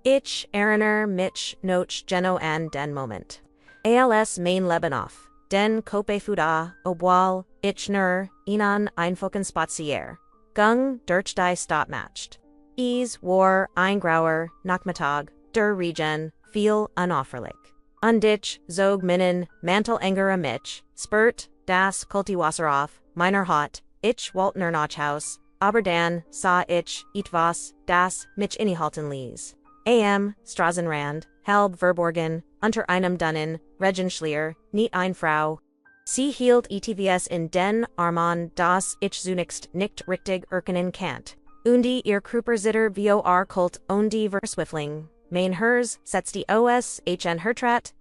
Ich erinnere mich noch genau an den Moment. Als mein Leben auf den Kopf fuda, obwohl ich nur einen einfachen Spazier Gung durch die Stadt macht. Es war ein grauer Nachmittag der Regen, viel unauffällig. Und ich zog meinen Mantel enger mich, spürt das kalte Wasser auf meiner Haut, ich wollte nur nach Haus, aber dann sah ich etwas, das mich innehalten ließ. Straßenrand, halb verborgen, unter einem dünnen Regenschleier, nicht eine Frau. Sie hielt etwas in den Armen, das ich zunächst nicht richtig erkennen konnte. Und ihr Körperzitter vor Kult und die Verswiffling. Mein Herz setzte OSHN Hertrat,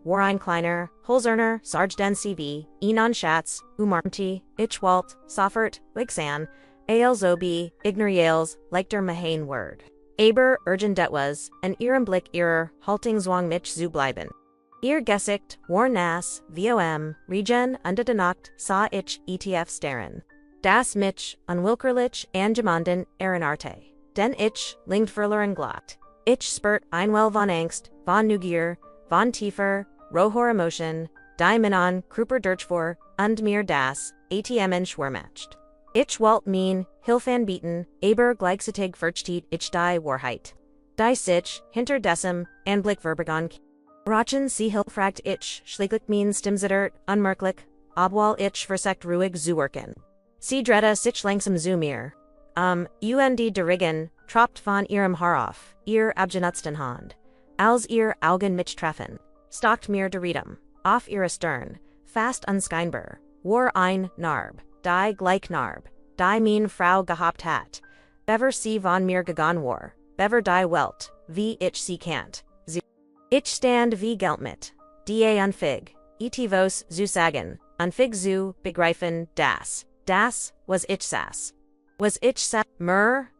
war ein kleiner, Holzerner, Sarg den CV, Enon Schatz, Umarmte, ich wollte, sofort, Wigsan, Zobi, Ignoriales, like der Mahane Word. Aber urgent etwas, an ihrem Blick ihrer Haltungswang mich zu bleiben. Ihr Gesicht war nass, Regen unter der Nacht sah ich ETF starren. Das mich unwillkürlich angemanden erinnerte. Denn ich lingt verloren glatt. Ich spürt einwell von Angst, von Neugier, von tiefer, roher Emotion, die Minon Kruper durchfuhr, und mir das ATMen schwermacht. Ich wollte mein Hilfe anbieten, aber gleichzeitig fürchtet ich die Wahrheit. Die sich hinter dessen Anblick verbergen. Rachen sie hilfragt ich, schläglich mein Stimmzittert, unmerklich, obwohl ich versekt ruhig zu wirken. Sie drehte sich langsam zu mir. Und der Regen tropft von ihrem Haar auf, ihr abgenutzten Hand. Als ihr Augen mich treffen, stockt mir der Riedem, auf ihre Stirn, fast unscheinbar, war ein Narb, die gleich Narb, die mein Frau gehabt hat. Bever sie von mir gegangen war, bever die Welt, wie ich sie kannt. Ich stand wie Geld mit, die unfig, etivos zu sagen, unfig zu begreifen, das was ich saß. Was ich sa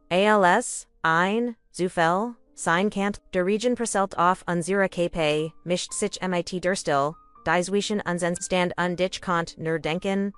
als, ein, Zufall, sein Kant, der Regen prasselt auf unsere KP, mischt sich mit der Still, die zwischen unseren Stand und ich kant nur denken,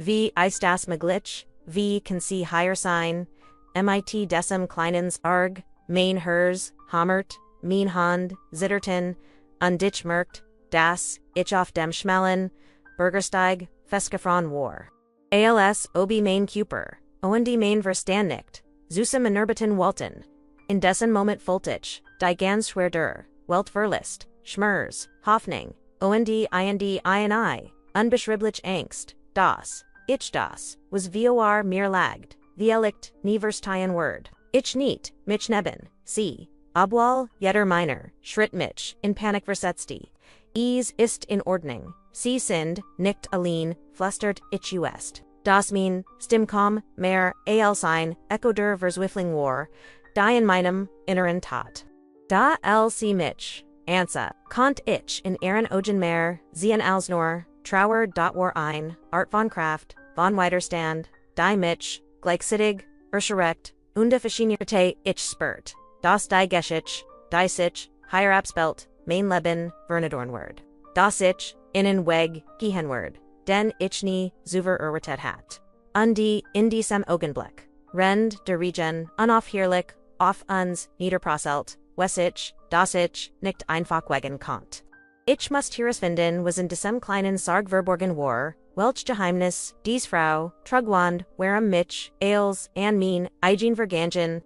wie ist das möglich, wie kann sie higher sein, mit diesem kleinen Sarg, mein Herz, hammert, mein Hand, zitterten, und ich merkt, dass ich auf dem schmalen Bürgersteig festgefroren war. Als obi mein Kuper, und die mein Verstand nicht, zusem unerwarteten Welten. In dessen Moment fühlt ich, die ganz schwer der Welt verlist, Schmerz, Hoffnung, und eine, unbeschreibliche Angst, das, ich das, was vor mir lagt, vielleicht nie verstehen Word. Ich nicht, mich neben, sie, obwohl jeder meiner Schritt mich in Panik versetzte. Es ist in Ordnung, sie sind nicht allein, flüstert ich ist. Das mein Stimmkom mehr als ein Echo der Verswiffling war, die in meinem Inneren tat. Da sie mich, Ansa, konnt ich in ihren Augen mehr sehen als nur Trauer. War ein Art von Kraft, von Widerstand, die mich, gleichzeitig, erschreckt, und faszinierte ich spürt, dass die Geschichte, die sich, higher abspelt, mein Leben, vernadorn word. Das ich, innen weg, gehen word, den ich nie, zuverurtet hat. Und in diesem Augenblick, rend der Regen, unaufhörlich, auf uns, niederprasselt, was ich, das ich, nicht einfach wegen konnt. Ich muss herausfinden, was in diesem kleinen Sarg verborgen war, welch Geheimnis, dies Frau, trugwand, warum mich, als, an mein, eigen vergangen,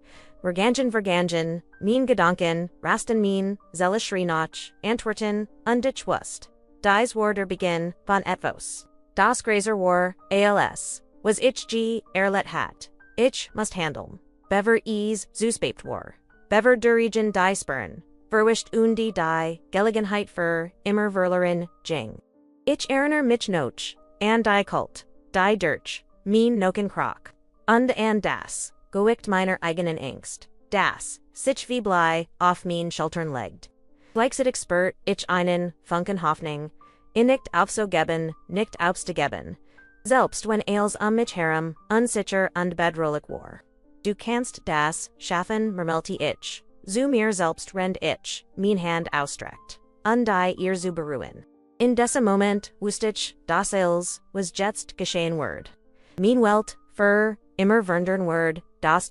mein Gedanken, rasten mein, zealous Schreinach, antworten, und ich wusst. Dies war der Beginn von etwas. Das Gräser war, als, was ich erlet hat. Ich must handeln. Bever zuspept war. Bever der Regen die spern. Verwischt und die Gelegenheit für immer Verlerin, jing. Ich erinnere mich noch, an die Kult, die durch, mein Noken Krach. Und an das, goicht meiner eigenen Angst, das, sich wie Blei, auf mein Schultern legt. Gleichzeitig spürt ich einen Funken Hoffnung, nicht aufzugeben, nicht aufzugeben. Selbst wenn als mich herum, unsicher und bedrohlich war. Du kannst das schaffen, murmelte ich. Zu mir selbst rend ich, mein Hand ausstreckt. Und die ihr zu beruhen. In diesem Moment wusste ich, das als, was jetzt geschehen word. Mein Welt, für immer verändern word, das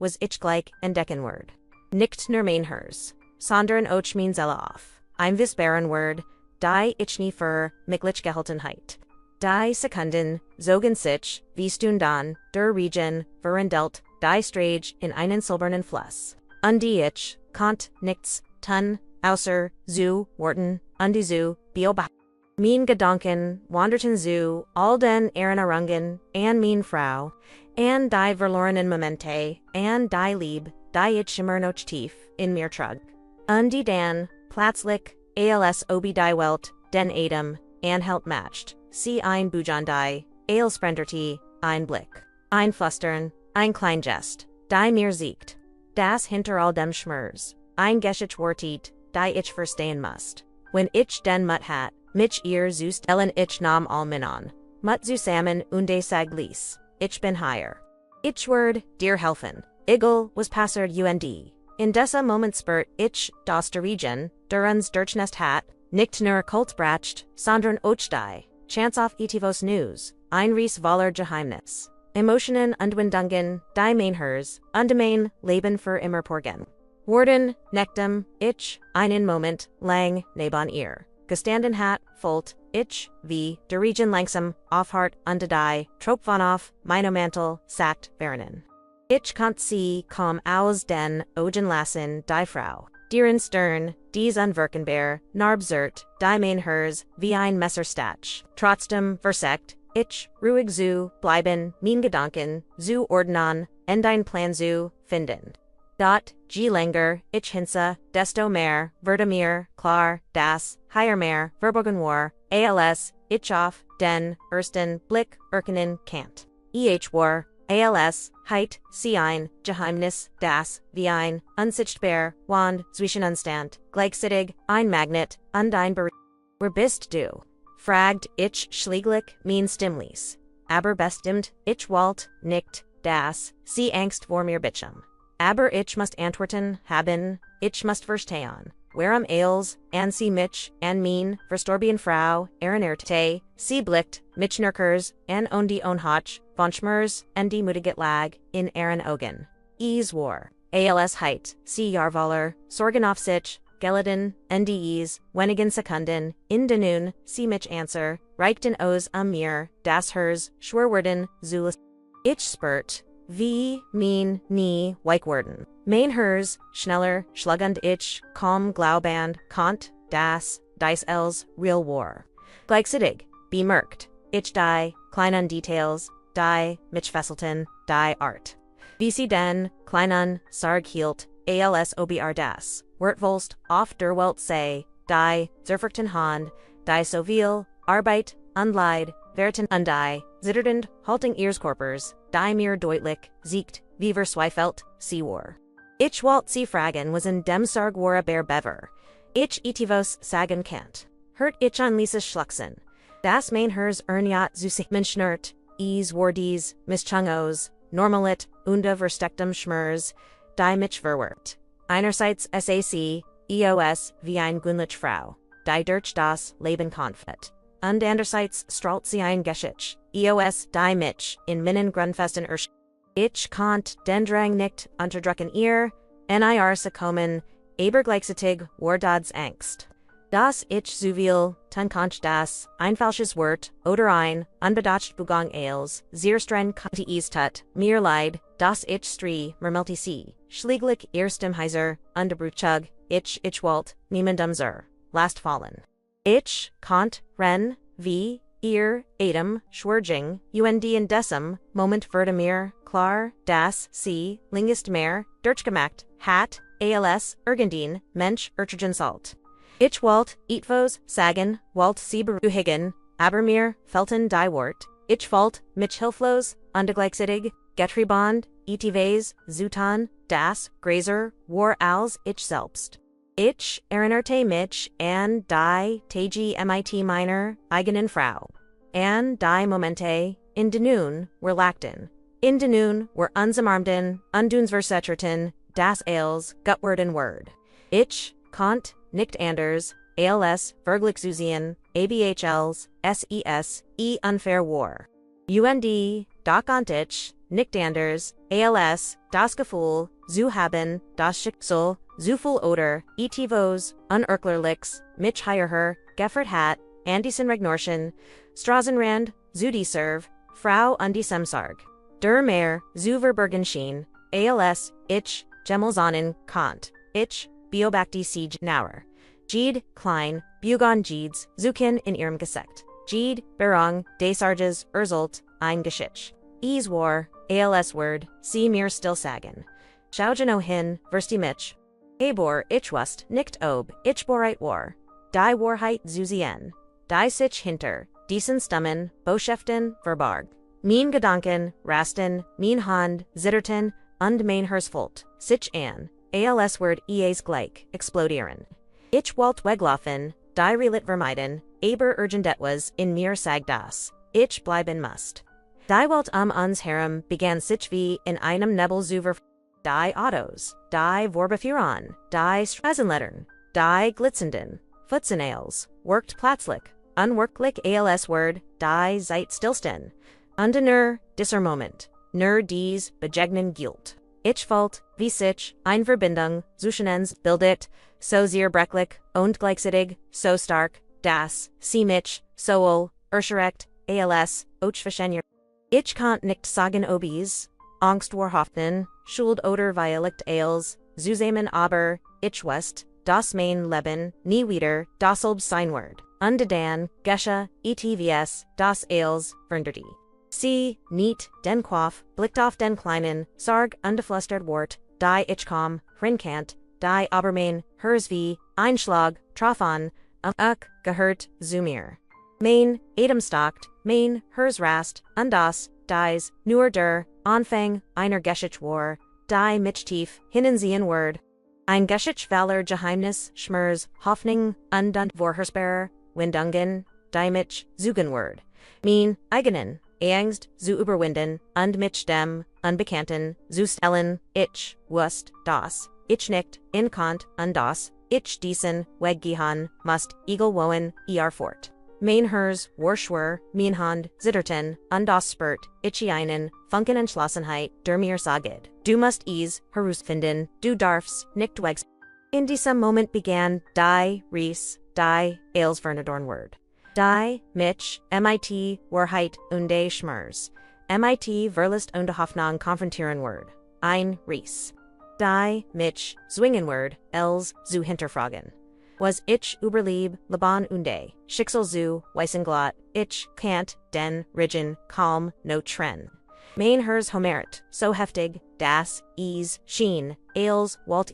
was ich gleich entdecken word. Nicht nur Mainhers, sondern auch mein Zelle auf. Ein Wisperen Word, die ich nie für Miklich Gehaltenheit. Die Sekunden, zogen sich, wie Stundan, der Region, verendelt, die Strage in einen silbernen Fluss. Und die ich, konnte nichts, tun, außer, zu, worten, und die zu, beobachten. Mein Gedanken wanderten zu all den Erinnerungen an mein Frau, an die verlorenen Momente, an die Liebe, die ich immer noch tief in mir trug. Und die dann, plötzlich, als ob die Welt, den Atem, anhalt matcht, sie ein Bujan die, als sprenderte, ein Blick, ein Flüstern, ein klein Gest, die mir siegt. Das hinter all dem Schmerz, ein Geschichte wortet, die ich verstehen must. Wenn ich den Mut hat, mich ihr zu stellen ich nahm all minon. Mut zusammen und sag lies. Ich bin hier. Ich word, dir helfen. Igel was passerd und. In dessa Moment spurt ich, das der Region, der uns Durchnest hat, nicht nur Kultbracht, sondern auch die, Chance auf etivos News, ein Ries voller Geheimnis. Emotionen und Wendungen, die Mainhers, und mein Leben für immer porgen. Worden, nektem, ich, einen Moment, lang, neben ihr. Gestanden hat, volt, ich, wie, der Region langsam, aufhart, und die, trop von auf, Mantel, sagt, verändern. Ich konnt sie, kaum aus den Augen lassen, die Frau, deren Stern, dies unwirkenbar, narbzert, die Mainhers, wie ein Messerstach, trotzdem, versekt, ich, ruhig zu, bleiben, mein Gedanken, zu ordnen, und ein Plan zu, finden. Dot, je länger, ich hinse, desto mehr, wird mir, klar, das, higher mehr, verborgen war, als, ich auf, den, ersten, Blick, erkennen, kannt. War, als, heit, sie ein, Geheimnis, das, wie ein, unsichtbar, wand, zwischen Unstand, gleichzeitig, ein Magnet, und ein Wer bist du? Fragt, ich schläglich, mein Stimmlies. Aber bestimmt, ich walt, nicht, das, sie Angst vor mir bitchem. Aber ich must antworten, haben, ich must verstehen, warum als, an sie mich, an mein, verstorben Frau, erinnerte, sie blickt, mich nurkers, an die onhach, von Schmers, und die Mutiget lag, in ihren Augen. War, als heit, sie jarvaler, sorgen auf sich, geleden, NDEs, wenigen Sekunden, in denun, sie mich answer, reichten aus mir, das hers, schwerwerden, zulis. Ich spurt, wie, mein, nie, weichwerden. Mein hers, schneller, schlagend ich, kaum glauband, kont, das, dies els, real war. Gleichzeitig, bemerkt, ich die, kleinen Details, die, mich fesselten, die Art. Wie sie den, kleinen, Sarg hielt, als ob das, Wertvolst, auf der Welt sei, die, zerfrchten Hand, die so viel, Arbeit, unleid, verten und die, zitternd, halting Earskorpers, die mir deutlich, siegt, wie versweifelt, sie war. Ich walt sie fragen was in dem Sarg war bear bever. Ich etivos sagen kant. Hört ich an Lises Schlucksen. Das Mainhers Ernjat zu sich Menschnert, war dies, Mischungos, normalit, unde verstektem Schmers, die mich verwirrt. Einerseits SAC, EOS, wie ein Gunlich Frau, die durch das Leben konfet. Und andererseits strahlt sie ein Geschichte, EOS, die mich, in Minnen Grundfesten Ich konnt den Drang nicht unterdrücken ihr, NIR se kommen, aber gleichzeitig war das Angst. Das ich zu viel, tun konnt das, ein falsches Wort, oder ein, unbedacht Bugang als, sehr streng konnte es tut, mir leid, das ich strie, mermelti sie, schläglich erstem heiser, underbrutschug, ich walt, niemandem zur, last fallen. Ich, konnt, ren, wie, ihr, jedem, schwerging, und in decem, moment würde mir, klar, das, sie, lingest mehr, durchgemacht, hat, als, irgendein, Mensch, salt. Ich walt, etvos, sagen, walt sie beruhigen, aber mir, felten die Wort, ich walt, mich hilflos, gleichzeitig, getribond, etivs, zutan, das, Gräser, war als ich selbst. Ich erinnerte mich an die Tagi mit meiner eigenen Frau. An die Momente, in denun, were lachten. In denun, were unsamarmden, undunsversecherten, das als, gutwerden word. Ich, konnt, nicht anders, als, verglich abhls, ses, unfair war. Und, Doc und ich, nicht anders, als, das Gefühl, zu haben, das Schicksal, zu viel oder, etivos, unerklärliches, mich hierher, Geffert hat, an diesen Regnorchen, Straßenrand, zu serve, Frau und diesem Sarg. Der Meer, zu verbergen schien, als, ich, Gemelsonnen, Kant, ich, Beobachti siege nauer. Jede, klein, Bugon Jedes, Zukin in ihrem Geschicht. Jede, Berong, des Sarges, eine Geschichte. War, als Word, sie mir still sagen. Schaugeno hin, versti mich. Abor, ich wust, nicht ob, ich boreit war. Die Warheit zuzien. Die sich hinter, diesen Stummen, Boschäften, verbarg. Mein Gedanken, rasten, mein Hand, zitterten, und mein Hersfolt, sich an, als Word gleich, explodieren. Ich wollt weglaufen, die Relit vermeiden, aber etwas in mir sag das, ich bleiben must. Die Welt uns herum begann sich wie in einem Nebel zu die Autos, die Vorbeführern, die Straßenlettern, die glitzenden, Futzenales, worked plötzlich, unwirklich als Word, die Zeit stillsten, und dieser Moment, nur dies Begegnen gilt. Ich wollt, wie sich, eine Verbindung, zwischen uns, bildet, so sehr brechlich, und gleichzeitig, so stark, dass, sie mich, sowohl, erschreckt, als, auch verschenjer. Ich konnt nicht sagen obis, Angst war Hoffnung, Schuld oder Violet als, zusammen aber, ich wust, das mein Leben, nie wieder, das Olb sein Word, und dann, Gesche, etvs, das als, vernderte. Sie, niet, den Quaff, blickt auf den kleinen, Sarg, ungeflüstert Wort, die ich kam, Rinkant, die Abermain, hers wie, Einschlag, Trafan, gehört, zu mir. Mein, Adamstockt, mein, hers rast, und das, dies, nur der, Anfang, einer Geschichte war, die mich tief, hinnensehen Word. Ein Geschichte Valor Geheimnis, Schmers, Hoffnung, und Vorhersperr, Wendungen, die mich, zugen Word. Mein, eigenen, Angst, zu überwinden, und mit dem, Unbekannten, zu stellen, ich, wust, das, ich nicht, in Kant, und das, ich diesen, weggehen, must, eagle wohen, fort. Mein hers, warschwer, mein Hand, zitterten, und das spurt, ich einen, funken Entschlossenheit, der mir saged. Du musst herausfinden, du darfst, nicht wegs. In diesem Moment begann, die, die, als vernadorn Word. Die, mich, mit, Wahrheit, unde Schmers. Mit, Verlust und Hoffnung konfrontieren Word. Ein, Die, mich, zwingen Word, els, zu hinterfragen. Was ich überlieb, Laban unde, Schicksal zu, Weissenglot, ich, Kant, den, Rigen, Calm, no Tren. Mein hers Homeret, so heftig, das, schien, als, Walt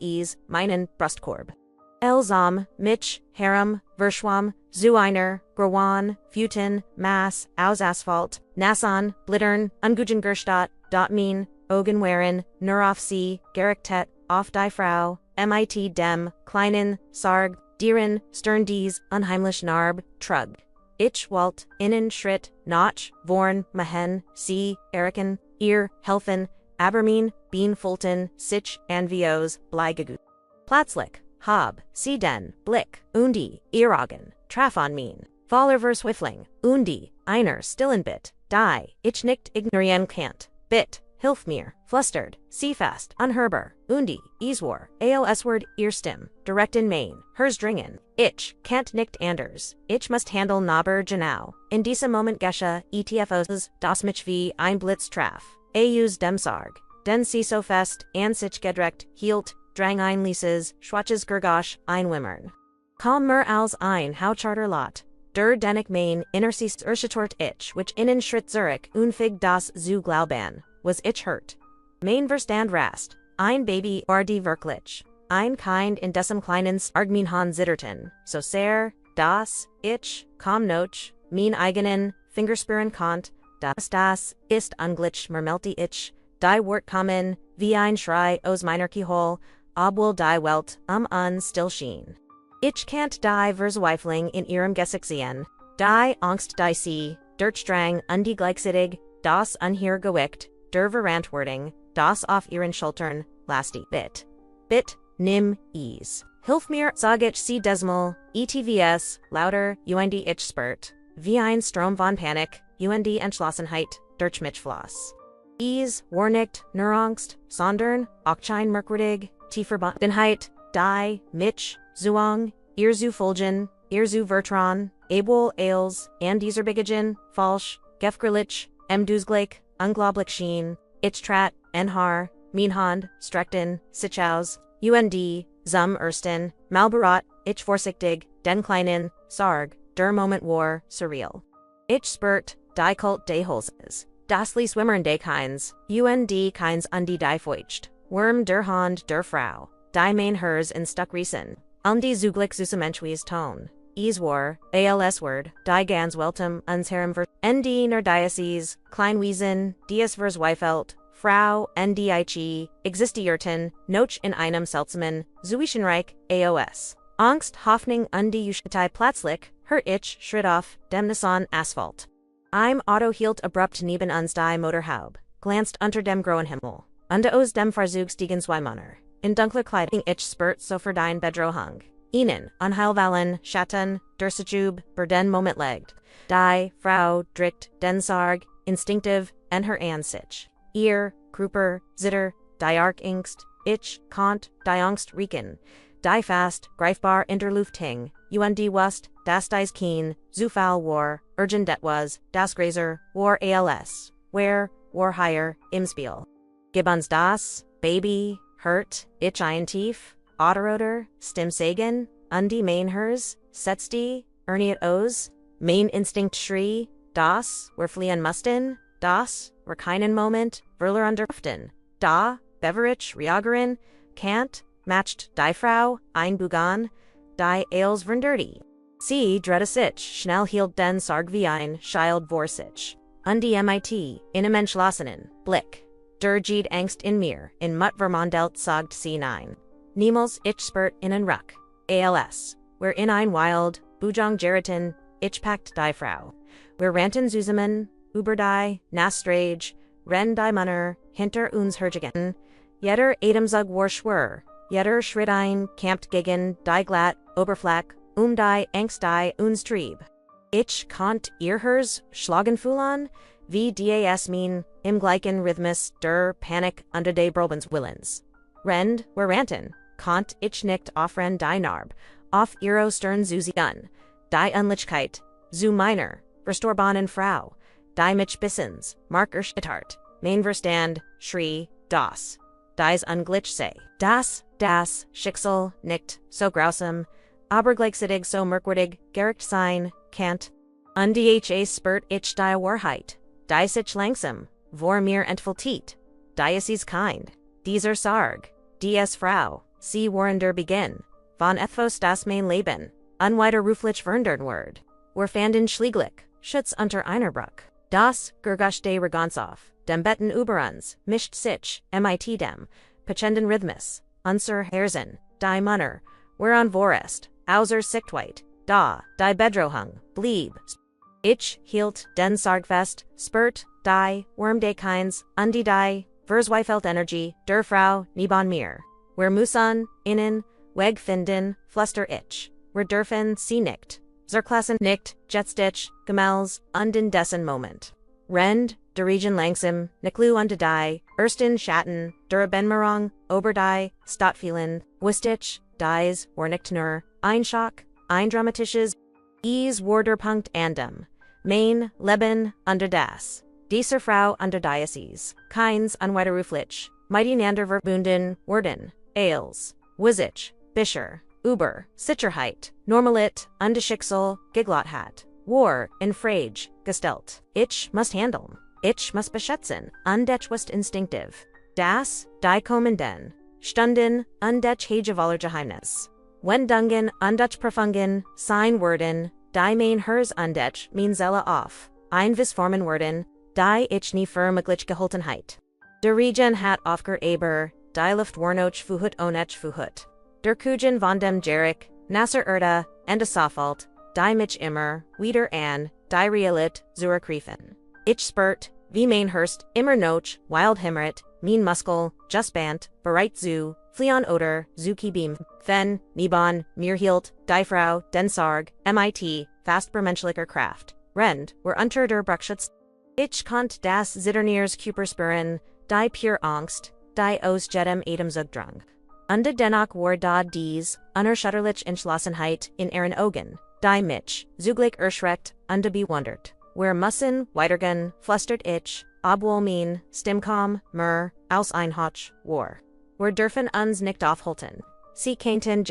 meinen Brustkorb. Elsam, mich, Harem, Verschwam, zu einer, Growan, Futen, Mass, aus Asphalt, Nassan, Blittern, Ungugengerstadt, Dotmin, Ogenwaren, nur auf sie, Gerechtet, auf die Frau, mit dem, kleinen, Sarg, Dieren, Stern dies, unheimlich Narb, Trug. Ich wollt, innen Schritt, Notch, Vorn, Mahen, Sie, Eriken, ihr, helfen, Abermin, Bean Fulton, Sich, Anvios, Bleigegut. Platzlich, Hab, Sie den, Blick, Undi, Iragen, Trafon min, Fallervers Whiffling, Undi, einer Stillenbit, Die, ich nicht ignorieren Kant, Bit, Hilf mir, flustered, seafast, unherber, undi, Iswar, Aos-word, Earstim, direct in main, hers dringen, ich, Kant nicht anders, ich must handle naber genau, in diesem Moment Gesche, etfos, das mich wie ein Blitz traf, aus dem Sarg, den sie so fest, an sich gedrecht, hielt, drang ein Lieses, schwaches Gergosch, ein Wimmern. Kaum mer als ein Haucharter Lot, der Denik main, innersiest Urschtort ich, which innen Schritt Zurich, unfig das zu glauben. Was ich hurt. Mein Verstand rast, ein Baby war die wirklich, ein Kind in diesem kleinen Argminhan zitterten, so sehr, das, ich, kaum noch, mein eigenen, Fingerspüren kant, das, ist unglitsch mermelti ich, die Wort kommen, wie ein Schrei aus meiner Keyhole, obwohl die Welt, still schien. Ich kannt die Verzweiflung in ihrem Gesicht sehen, die Angst die sie, Dirtstrang die gleichzeitig, das unhergewickt, der Verantwortung, das auf ihren Schultern, lasti, Bit, nimm, Hilf mir, sag ich sie desmal, etvs, lauter, und ich spürt, wie ein Strom von Panik, und Entschlossenheit, durch mich Floss. Warnicht, Neurangst, Sondern, Ochchein Merkwürdig, Tieferbundenheit, Die, Mitch, Zuang, Irzu Fulgen, Irzu Vertron, Abel Ailes, and dieser Bigagen, Falsch, Gefgerlich, Duzgleich, Unglaublich Schien, Ichtrat, Enhar, Minhand, Streckten, Sitchaus, Zum Ersten, Malbarat, Ich Vorsichtig, den kleinen, Sarg, der Moment war, surreal. Ich spurt, die Kult des Holzes, das Lie Swimmern des Keins, Keins die Feucht, Worm der Hand der Frau, die Main Hers in Stuckriesen, die Zuglich Zusamenschwies Ton, war, als Word, die Gans Weltum, uns Herem vers, ner Diocese, Kleinwiesen, Dies vers Weifelt, Frau, Chi, existierten, noch in einem seltsamen, Zuischenreich, AOS. Angst, Hoffnung, die Juschetei Platzlich, her Ich, Schritt auf, dem Nissan Asphalt. Auto hielt abrupt neben uns die Motorhaube, glanced unter dem grauen Himmel, aus dem Fahrzeug stiegen zwei Männer, in dunkler Kleidung Ich spurt so für dein Bedro hung. Ihnen, Unheilvallen, Schatten, der Sechub, den Moment legt, die Frau, dricht, den Sarg, instinctive, en her Ansich. Ihr, Kruper, Zitter, die Angst, Ich, Kant, die Angst riechen, die fast, greifbar in der Luft hing, wust, das dies keen, Zufall war, urgent det was, das Grazer, war als, where, war higher, im Spiel. Gib uns das, Baby, hurt, Ich ein Tief, Autoroder, Stimmsagen, die Mainhers, Setzdi, Erniet O's, Main Instinct Schrie, das, wir fliehen mussten, das, wir keinen Moment, Verler underhaften, da, Beverich, Riagerin, Kant, matched, die Frau, ein Bugan, die Ailes Verndurti. Sie drehte sich, schnell hielt den Sarg wie ein Schild vor sich. Die Mit, in einem entschlossenen Blick. Der Jede Angst in mir, in Mut vermandelt sagt sie nein. Niemals Ich spurt in ein Ruck, als, wir in ein Wild, Bujang Geratin, Ich packt die Frau. Wir ranten zusammen, über die, Nastrage, Ren die Munner, hinter uns hergegen, jeder Adamzug war schwör, jeder Schritt ein, campt gegen, die glatt, Oberfläch, die Angst die uns trieb. Ich konnte ihr hers, schlagenfulan, wie das mean, im gleichen Rhythmus, der Panik unter de Brobens Willens. Rend, wir ranten, konnt Ich nicht offren die Narb, auf ihro Stern Zuzian, die Unlichkeit, zu meiner, verstorbanen Frau, die mich Bissens, Mark Erschitart, mein Verstand, Schrie, das, dies Unglitch sei, das, Schicksal, nicht, so grausam, aber gleichzeitig so merkwürdig, gericht sein, Kant, die spurt Ich die Wahrheit, die sich langsam, vor mir entfaltet, die ist kind, dieser Sarg, dies Frau, sie waren der Beginn, von ethos das mein Leben, unweiter ruflich verndern word, wir fanden schlieglich, Schutz unter einer Bruck, das, Gergasch de Regonsoff, dem Betten über uns, mischt sich, mit dem, Pachenden Rhythmus, unser Herzen, die Munner, whereon vorest, auser Sichtweit, da, die Bedro hung, blieb. Ich hielt den Sargfest, spurt, die, Worm de Keins, die, Versweifelt Energie, der Frau, neben mir. Wir müssen, innen, Weg finden, fluster Ich. Wir dürfen sie nicht. Zerklassen nicht, Jetstitch, Gemels, den dessen Moment. Rend, der Region langsam, Niklu die, Ersten Schatten, der Benmerung, Oberdei, Stadtfielen, Wistich, Dies, Warnicht nur, ein Schock, ein dramatisches, war der Punkt andem, Main, Leben, unter das. Dieser Frau unter Diocese, Keins unweiter Ruflich, mighty Nander verbunden, Worden, Ailes, Wizich, Bischer, Über, Sicherheit, Normalit, unde Schicksal, Giglothat, War, in Frage, Gestalt. Ich must handeln. Ich must beschätzen, undetwist instinctive. Das, die kommenden, Stunden, undetch Hage aller Geheimnis. Wendungen, undetch Profungen, sein Worden, die Main Hers undetch, Zella auf, ein Visformen Worden, die Ich nie firmaglich geholtenheit. Der Regen hat aufger Aber, die Luft warnoch fuhut onech fuhut. Der Kujen von dem Jerik, Nasser Erda, and a Safalt, die mich immer, wieder an, die Realit, zur Kriefen. Ich spurt, wie mein Hurst, immer noch, wild Himmerit, mein Muskel, just bant, bereit zu, fliehen oder, zuki beam, fen, nibon, mir hielt, die Frau, den Sarg, mit, fast bermenschlicher Kraft, rend, were unter der Bruckschutz. Ich konnte das Zitterniers Kuperspüren, die pure Angst, die aus jedem Atemzug Unde dennoch war da dies, unerschütterliche Entschlossenheit in ihren Augen, die mich, zugleich erschreckt, und bewundert. Wir müssen weitergehen, flüstert ich, obwohl mein Stimmkaum, mir, aus Einhoch, war. Wir dürfen uns nicht aufhalten. Sie kannten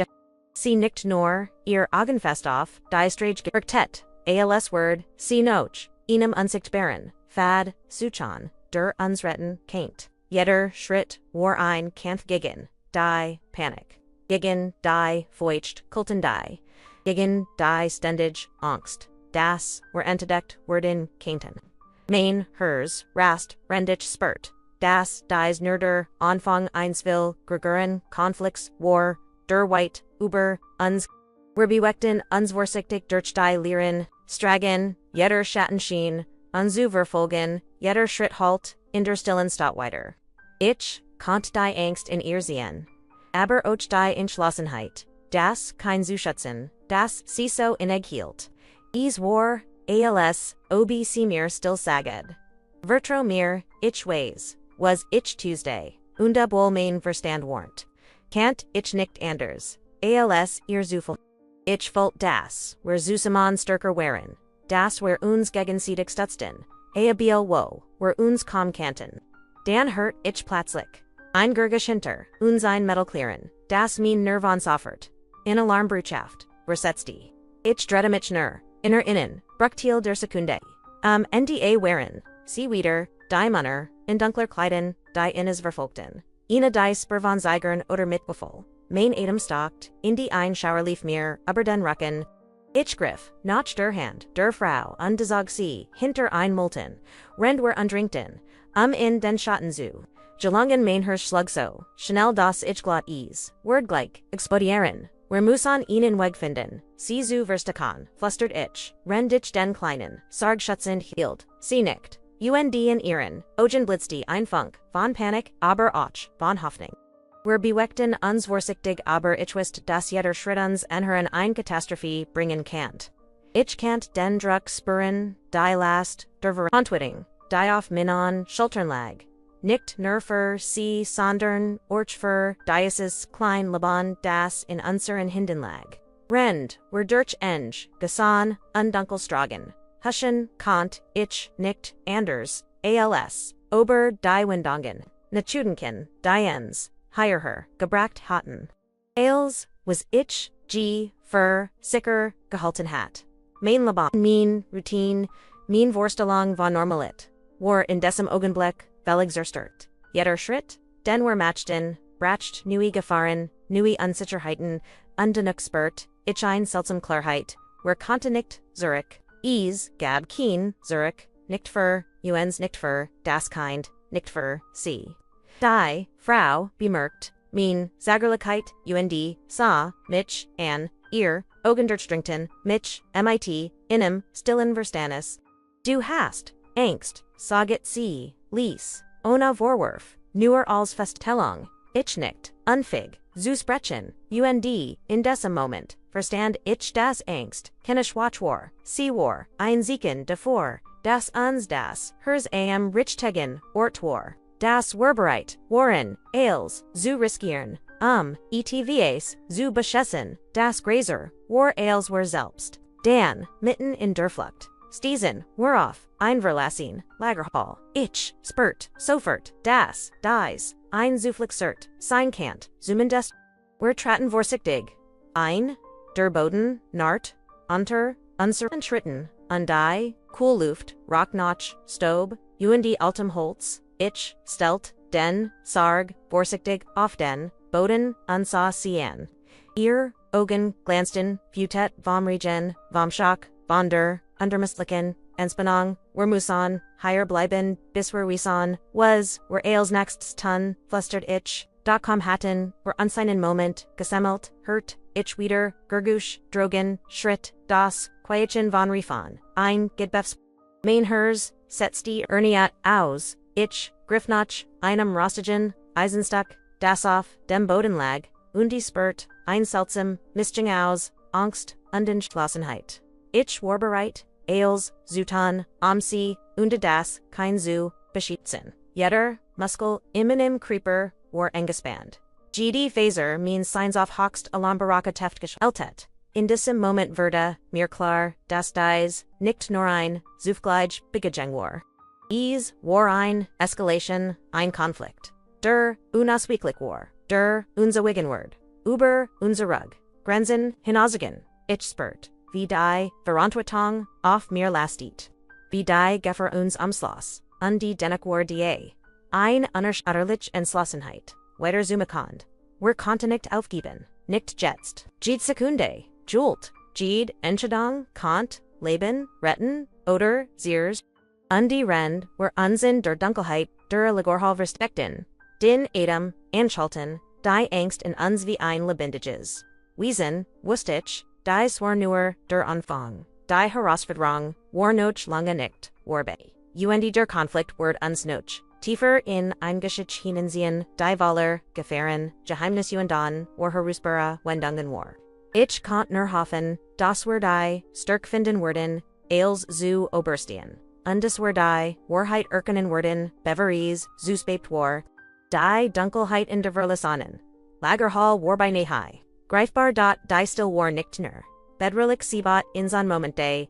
sie nicht nur, ihr Augen fest auf, die Strage gertet, als Word, sie noch, einem unsichtbaren, Fad, Suchan, der uns retten, kennt. Jeder Schritt war ein Kampf gegen die Panik. Gegen die Furcht, Kulten die. Gegen die ständige Angst. Das wir entdeckt werden könnten. Mein Herz, rast, rendig spurt. Das dies nur der Anfang eins will, Gregorian, Konflikts, war, der Weit, über, uns. Wir beweckten uns vorsichtig durch die Lehren, Stragen, jeder Schattenschien, unzu verfolgen, jeder Schritt halt, in der stillen Stadt weiter. Ich konnte die Angst in ihr sehen. Aber auch die Entschlossenheit, das kein Zuschützen, das sie so innig hielt. Es war, als ob sie mir still saged. Vertro mir, ich weiß, was ich Tuesday, und obwohl mein Verstand warnt. Can't ich nicht anders, als ihr Zufall. Ich wollt das, wir zusammen stärker waren, das wir uns gegenseitig stützten, abil wo, wir uns kaum kannten. Dan hört ich plötzlich. Ein Gurgisch hinter, uns ein Metal klären, das mein Nervon soffert. In Alarmbrutschaft, versetzt die. Ich drette mich nur, innen, Bruchtil der Sekunde. Nda waren, sie wieder, die Munner, in dunkler Kleiden, die Innes verfolgten. Ina die Spurvan Zeigern oder Mitgefühl. Mein Atem stockt, in die ein Schauerlief mir, aber den Rücken. Ich griff, nach der Hand, der Frau, und zog sie, hinter ein Multen, rend wir undrinkten, in den Schatten zu. Gelungen mein Hirsch schlug so, schnell das ich glatt ease, wordgleich, explodieren, wir müssen ihnen Weg finden, sie zu verstecken, flüstert ich, rend ich den kleinen, Sarg schutzend hielt, sie nickt, und in ihren, Augen blitzte ein Funk, von Panik, aber auch, von Hoffnung. Wir beweckten uns vorsichtig, aber ich wusste, dass jeder Schritt uns anhören ein Katastrophe bringen kannt. Ich kannt den Druck spüren, die Last, der Verantwortung, die auf meinen Schultern lag. Nicht nur für sie, sondern auch für dieses klein Leben, das in unseren Händen lag. Rend, wir durch eng, gesan, und dunkelstragen. Huschen, kant, ich, nicht, anders, als, ober die Wendungen, Natudenken, die ens, higher gebracht hatten. Als, was ich, für, sicher, gehalten hat. Mein Leben, mein Routine, mein Vorstellung war normalit. War in diesem Augenblick, völlig zerstört. Jeder Schritt, den wir machten, bracht neue Gefahren, neue Unsicherheiten, undenuk spürt, ich ein seltsam Klarheit, wir konnten nicht, Zurich, gab kein, Zurich, nicht für, uns nicht für, das Kind, nicht für, sie. Die, Frau, bemerkt, mein, Zagerlichkeit, sah, mich, an, ihr, Augen durchdringten, mich, mit, einem, stillen Verstandes. Du hast, Angst, saget sie, ließ, ohne Vorwurf, nur als Feststellung, ich nicht, unfig, zu sprechen, in diesem Moment, verstand ich das Angst, kenne Schwach war, sie war, ein Sieken davor, das uns das, hers am Richtegen, Ort war, das wir bereit, waren, als, zu riskieren, etvs, zu beschießen, das Gräser, war als wir selbst, dann, mitten in der Flucht. Stiesen, worauf, einverlassen, Lagerhall, ich, spurt, sofort, das, dies, ein Zufluxert, sein Kant, zumindest, wir traten vorsichtig, ein, der Boden, nart, unter, unser Schritten, und die, Kohlluft, Rocknotch, Stob, altem Holz, ich, stelt, den, Sarg, vorsichtig, auf den, Boden, unsah sien. Ihr, Augen, glanzten, Futet, vom Regen, vom Schock, von der, Undermisslichen, Entspannung, wir müssen, higher bleiben, bis wir wissen, was, wir als nächstes tun, flüstert ich, da kom hatten, wir uns einen Moment, gesammelt, hört, ich wieder, Gurgusch, Drogen, Schritt, das, Quietchen von Rifan, ein, Gidbefs, mein Hers, setzt die Erniat aus, ich, Griffnach, einem Rostigen, Eisenstock, das auf, dem Boden lag, und die Spurt, ein seltsam, Mischung aus, Angst, und Entschlossenheit. Ich war bereit, Eils, Zutan, Amsi, Undadas, kein zu, Beschitzen. Jeder, Muskel, im Creeper, war Engespand. Jede Phaser means signs auf Hochst Alambaraka Teftgeschaltet. In diesem Moment wurde, mir klar, das dies, nicht nur ein, Zufgleich, Begejengwar. War Escalation, ein Konflikt. Der, unausweichlich war, der, unser Wiggenword. Über, unser Rug. Grenzen, hinausgehen, ich spurt. Wie die, Verantwortung, auf mir lastet. Wie die Geffer uns Umschloss, die Denekwar die. Ein unerschütterlich Entschlossenheit. Weiter Zumikond. Wir konnten nicht aufgeben, nicht jetzt. Jede Sekunde, Jult, Jede Entscheidung, Kant, Leben, Retten, oder, Sears. Die Rend, wir Unsinn der Dunkelheit, der Legorhal versteckten. Den Adam, Anschalten, die Angst in uns wie ein lebendiges. Wiesen, wusstich, die war nur, der Anfang. Die Herausforderung, war noch lange nicht, warbe. Der Konflikt wird uns noch tiefer in Geschichte hineinsehen, die Waller, Gefahren, Geheimnis war herausbare Wendungen war. Ich konnte nur hoffen, dass wir die, stark finden werden, als zu oberstehen. Und das wir die, Wahrheit erkennen werden, Beveries, zuspebt war, die Dunkelheit in der Verlassenen. Lagerhall war bei Nehai. Greifbar die still war nicht nur. Bedrelig Siebat in son Momente,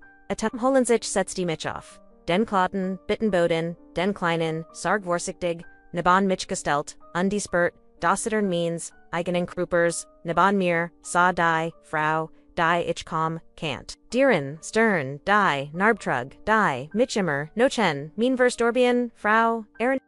holen sich setzt die mich auf. Den Klauten, Bittenboden, den kleinen, Sarg vorsichtig, Naban mich gestellt, undispert, dossittern means, eigenen Kruppers, Naban mir, sa die, Frau, die ich kam, can't. Dieren, Stern, die, Narbtrug, die, Mitchimmer, Nochen, Meanverstorbian, Frau, Erin.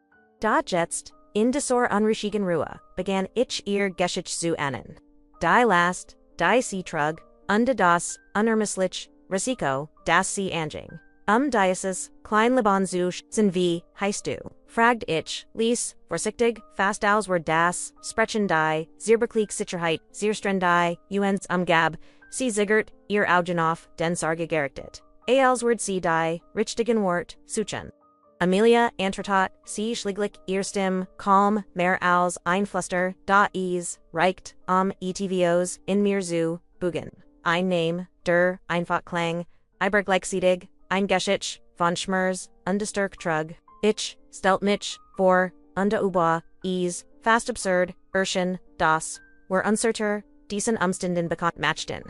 Da jetzt, in desor unrischigen Ruhe, begann ich ihr Geschichte zu anen. Die last, die Seetrug, das, unermesslich, Risiko, das Sie Anjing. Diocese, klein Liban zu schützen wie, heißt du? Fragt ich, lies, vorsichtig, fast aus were das, sprechen die, Zierbeklick Sicherheit, Zierstren die, uns Gab, sie Ziggert, ihr Augenoff, den Sarge gerichtet. Word sie die, richtigen Wort, suchen. Amelia, Antratot, sie schlieglich, ihr Stimm, calm, mehr als, einfluster, da ease, reicht, etvos, in mir zu, bugen. Ein Name, der, einfach Klang, Ibergleichzeitig, ein Geschichte, von Schmers, undisturk Trug, ich, stelt mich, vor, uba, ease, fast absurd, Urschen, das, were uncerter, diesen Umständen bekannt matchten.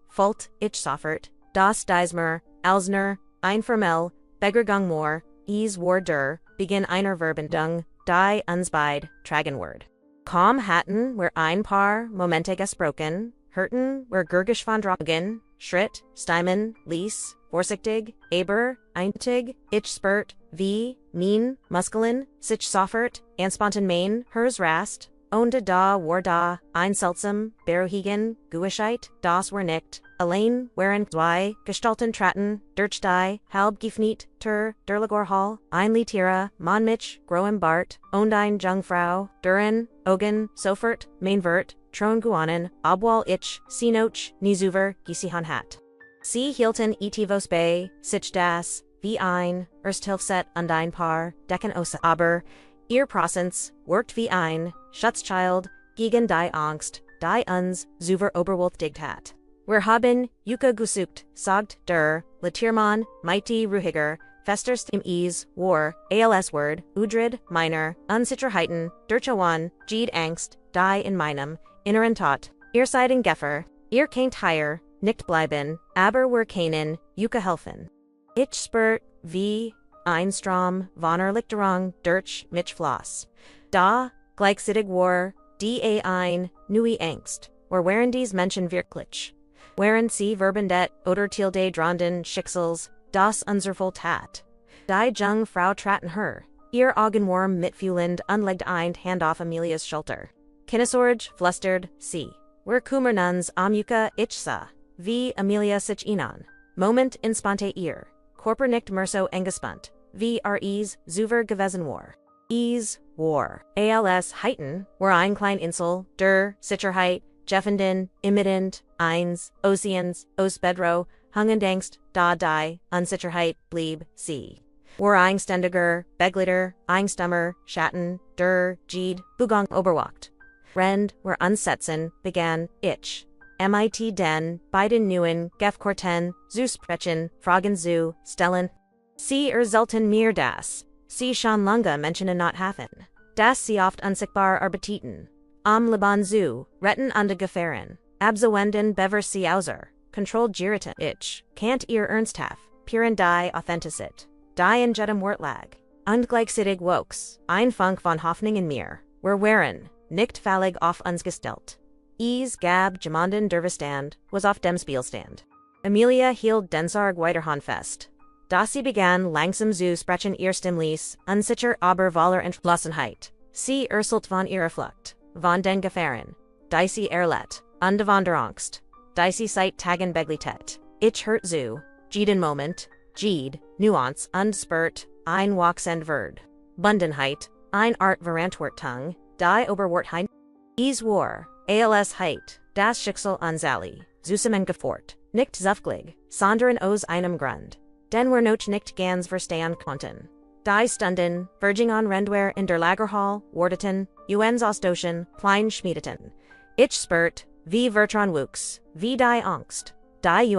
Fault, ich soffert, das Diesmer, Alsner, ein Formell, Beggergung more, ease war der, begin einer Verbindung, die uns beid, Tragenword. Kaum hatten, were ein paar Momente gesprochen, hörten, were Gurgisch von Drogen, Schritt, Steimen, Lies, vorsichtig, aber, eintig, ich spurt, wie, mean, muskeln, sich soffert, anspontan main, hers rast, onde da war da, ein seltsam, beruhigen, Guischheit, das war nicht, allein, waren zwei, gestalten traten, durch die, halb gefniet, der Legorhall, ein Litira, Monmich, Groem Bart, und ein Jungfrau, Durin, Ogen, Sofort, Mainvert, Tron Guanen, Obwal ich, Sinoch, Nizuver, Gisihan hat. Sie hielten etivos bei, sich das, wie ein, Ersthilfset und ein Paar, Decken osa aber, ihr Prosens, worked wie ein, Schutzchild, gegen die Angst, die uns, Zuver oberwolfdigt hat. Wir haben, Yuka gesucht, sagt der, Latirman, mighty Ruhiger, festerst im Ease, war, als Word, Udrid, Miner, Unsicherheiten, Durchawan, Jede Angst, die in meinem, inneren Tat, ihr seiden Geffer, ihr kennt higher, nicht bleiben, aber wir können, Yuka helfen. Ich spurt, wie, Einstrom, Vonnerlichterung, durch, mich floss. Da, gleichzeitig war, die ein, nui Angst, waren dies Menschen wirklich. Waren sie verbendet, oder tilde dronden, Schicksals, das unser Tat. Die Jungfrau traten her, ihr Augenwurm mitfühlend unlegt ein Hand auf Amelias Schulter. Kinnesorge, flustert, sie. Wir kummer uns Yuka ich sa, wie Amelia sich inan. Moment inspante ihr. Korper nicht merso engespannt, wie Zuver gewesen war. War. Als Heiten, war ein klein Insel, der, Sicherheit, Jeffenden, immittent, eins, Oceans, Osbedro, Hungendangst, da die, Unsicherheit, blieb, sie. War ein ständiger, Beglitter, ein Stummer, Schatten, der, Jede, Bugang oberwacht. Rend, were unsetzen, begann, ich. mit den, beiden neuen, Gefkorten, zu sprechen, fragen zu, stellen. Sie sollten mir das, sie schon lange Menschen not hafen. Das sie oft unsichtbar arbeiten. Am Leben zu, retten und Gefahren, abzuwenden bever sie außer, controlled gerieten. Ich, can't ihr ernsthaft, puren die Authentizit, die in jedem Wortlag, und gleichzeitig wokes, ein Funk von Hoffnung in mir, waren, nicht fallig auf uns gestellt. Gab jemanden derverstand, was auf dem Spielstand. Amelia hielt den Sarg weiterhin fest. Da sie begann langsam zu sprechen ihr Stimmlies, unsicher aber voller Entschlossenheit. Sie erzählt von ihrer Flucht, von den Gefahren, die sie erlebt, und von der Angst, die sie seit Tagen begleitet. Ich hört zu, jeden Moment, Nuance und Spurt, ein wachsend Word. Bundenheit, ein Art Verantwortung, die Oberwortheit. War, als das Schicksal unzali, zusammengefort, nicht zufällig, sondern aus einem Grund. Den wir noch nicht ganz verstehen konnten. Die Stunden, verging an Rendwehr in der Lagerhall, wardeten, Ausstoßen, klein schmiedeten. Ich spürt, wie Vertran wuchs, wie die Angst, die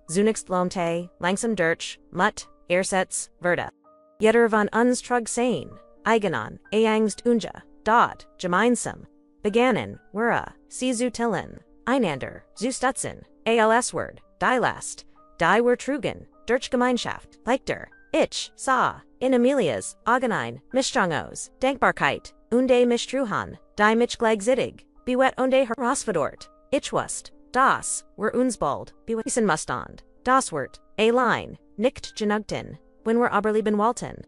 zunächst lomte, langsam durch, Mut, ersetz, Werde. Jeder von uns trug sein, eigenan, Angst unja, dort, gemeinsam, begannen, were, sie zu tillen, einander, zu stutzen, als Word, die Last, die were trugen, durch Gemeinschaft, leichter, ich, sah, in Amelias, Augenein, Mischungos, Denkbarkeit, unde Mischtruhan, die mich gleichzeitig, bewet unde herausfordert, ich wusst, das, were uns bald, bewiesen mustand, das wert, allein, nicht genugten, wenn wir aber lieben wollten.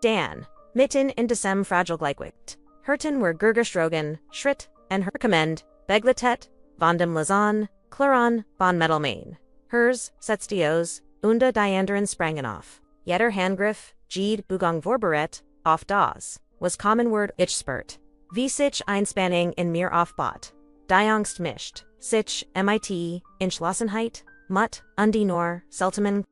Dan, mitten in diesem fragile Gleichgewicht, hörten wir Gurgerstrogen, Schritt, en Herkommend, Begletet, von dem Lausanne, Claron, von Mittelmain, Hers, Setstios, und die anderen sprangen auf. Jeder Handgriff, Bugang vorbereitet, auf das, was common word ich spürt. Wie sich Einspanning in mir aufbaut. Die Angst mischt, sich, mit, Entschlossenheit, Mut, und die nur, seltemen,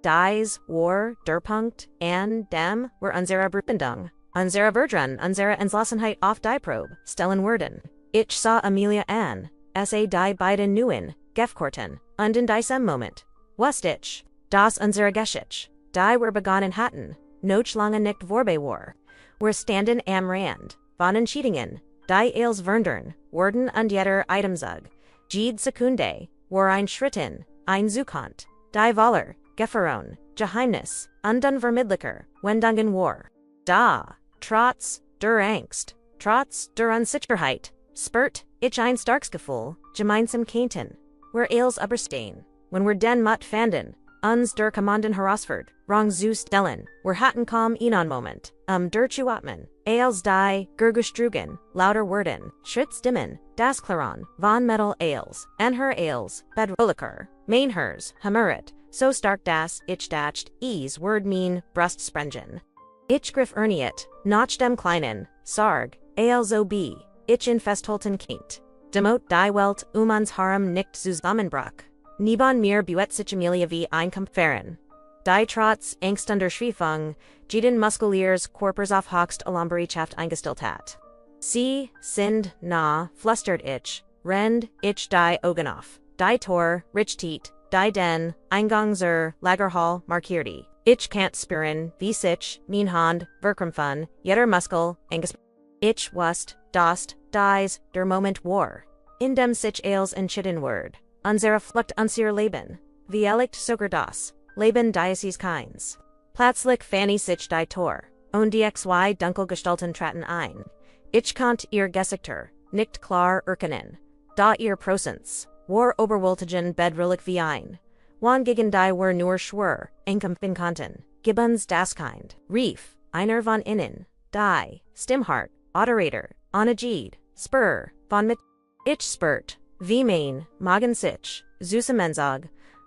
dies, war, der Punkt, an, dem, were unsere Verbindung, unsere Verdrun, unsere Entschlossenheit auf die Probe, stellen werden. Ich sah Amelia an, die beiden neuen, Gefkorten, und in diesem Moment, wusste ich, das unsere Geschichte, die wir begonnen hatten, noch lange nicht vorbei war. Wir standen am Rand, von Entschiedungen, die als verändern, worden und jeder Itemzug. Jede Sekunde, war ein Schritten, ein Zukunft, die Waller, Gefahren, Geheimnis, und unvermittlicher, Wendungen war. Da, trotz der Angst, trotz der Unsicherheit, spürt ich ein starkes Gefühl, gemeinsam kennten. Wir als überstehen, wenn wir den Mut fanden, uns der Kommanden herausfordert, Rang zu stellen, wir hatten kaum einen Moment, der zu atmen, als die, Gurgestrugen, lauter werden, Schrittstimmen, das Claron, von Metal als, en her als, bedroliker, mein hers, hammerit, so stark das, ich dacht, word mean, Brustsprengen. Ich griff erniet, nach dem kleinen, Sarg, als ob, ich in festholten kind. Demot die Welt, uns harem nicht zusammenbrach. Neben mir bewegt sich Amelia wie ein Kampferen. Die trotz Angst und Erschriefung, jeden muskuliers Körpers auf höchst Alarmbereitschaft eingestellt hat. Sie sind nah, flüstert ich, rend ich die Augen auf. Die Tor, Richtiet, die den, Eingang zur Lagerhall markierte. Ich can't spüren, wie sich, mein Hand, Verkrampfen, jeder Muskel, Anges. Ich wusst, dass, dies, der Moment war. In dem sich als entschieden word. Unsere Flucht unser Leben. Wie erlicht sogar das, Leben dieses Kinds. Plötzlich fanny sich die Tor, und die xy Dunkelgestalten traten ein. Ich konnt ihr Gesichter, nicht klar erkennen. Da ihr Prosens, war oberwoltigen bedrillig wie ein. Wann gegen die war nur schwör, enkämpfen konnten, Gibbons das Kind, Rief, einer von innen, die, Stimmhart, Autorator, Onagid, Spur, von mit. Ich spürt, wie mein, Magen sich, Zusammenzog,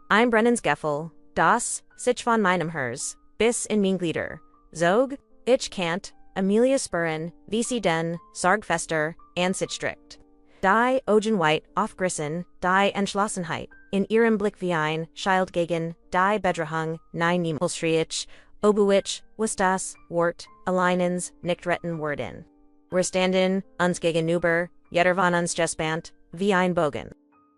ein Brennensgeffel, das, sich von meinem Hers, bis in mein Glieder. Zog, ich can't, Amelia spüren, wie sie den, Sargfester, and sich strikt. Die Augen weit aufgerissen, die Entschlossenheit, in ihrem Blick wie ein Schild gegen, die Bedrahung, nein niemals schrie ich, obuich, was das, Wort, alleinens, nicht retten worden. Wir standen, uns gegenüber, jeder von uns gespannt, wie ein Bogen.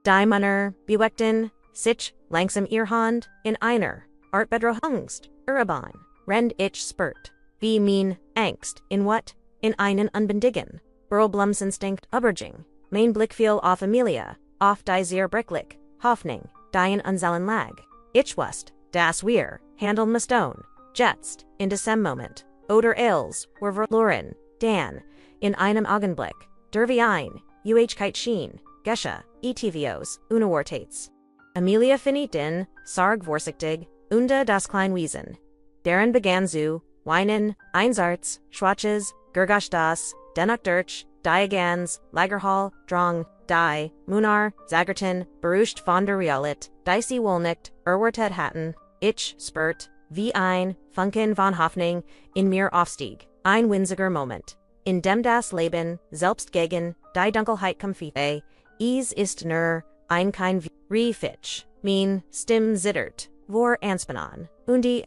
Die Munner, bewegden, sich, langsam ihr Hand, in einer, Art bedro Hungst, Urban, Rend ich spurt, wie mean, Angst, in what, in einen unbändigen, Berlblumsinstinkt, Uberging, mein Blick fiel auf Amelia, auf die sehr Bricklick, Hoffnung, die unzellen lag, ich wust, das wir, handeln mussten, jetzt, in diesem Moment, oder els, were verloren, dann, in einem Augenblick, der wie ein, Uhkeit schien, Gesche, etvos, Unerwartete. Amelia finit den, Sarg vorsichtig, das klein Wesen. Deren begann zu, weinen, einsarts, schwaches, Gergasch das, dennoch durch, diagans, Lagerhall, Drang, die, Munar, Zagerton, Berucht von der Realit, Dicey Wollnicht, Erwartet hatten, ich, spurt, wie ein, Funken von Hoffnung, in mir Aufstieg, ein winziger Moment. In dem das Leben, selbst gegen, die Dunkelheit comfite, ist nur, ein kein Refitch, mein, Stimm zittert, vor anspannen, die,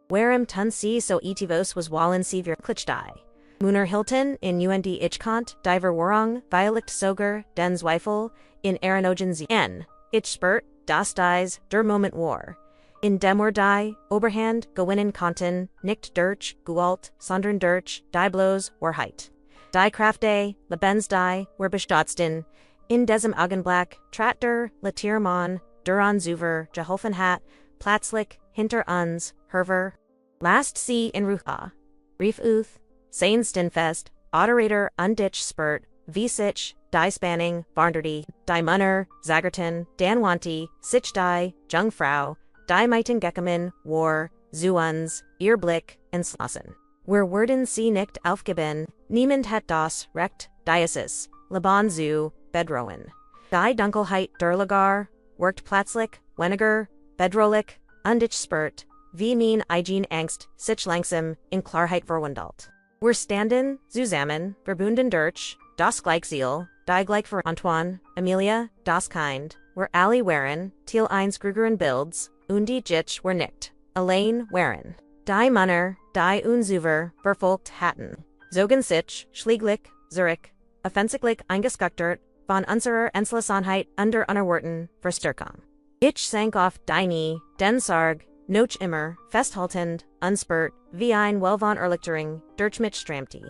warem tun sie so etivos was wallen sie wirklich die. Muner Hilton, in und Ichkant, diver Warong, Violicht Soger, den Zweifel, in Arenogen N, Ich spurt, das dies, der Moment war. In dem die, Oberhand, gewinnen konnten, nicht durch, Gualt, sondern durch, die bloß, Wahrheit. Die Krafte, Lebens die, were bestotsten, in diesem Augenblick, Tratter, Letiermann, Duran Zuver, Geholfen hat, Platzlich, hinter uns, Herver. Last see in Ruha. Rief Uth, Sein Stinfest, Otterator unditch spurt, Visich, Die Spanning, Varnderty, Die Munner, Zagerton, Danwanti, Sich Die, Jungfrau, Die Meiten Geckerman, War, Zuuns, Earblick, and Slossen. Where Werden sie nicht aufgeben, niemand hat das Recht, Diocese, Laban zu, Bedrohen. Die Dunkelheit der Lagar, worked Platzlich, Weniger, Bedrolich, unditch spurt, wie mein Eigen Angst, sich langsam, in Klarheit verwandelt. Wir standen, zusammen, verbunden durch, das Gleichziel, die gleich für Antoine, Amelia, das Kind, wir alle waren, Teil eins Grügeren Bilds, die Jitsch were nicht, allein waren. Die Munner, die Unzuver, verfolgt hatten. Zogen sich, schlieglich, Zurich, offensichtlich eingeskuchtert, von unserer Entschlossenheit under Unerwarteten, Verstärkung. Ich sank auf die Knie, den Sarg, noch immer, festhaltend, unspurt, wie ein Wellvon Erlichtering, durch mich stramti.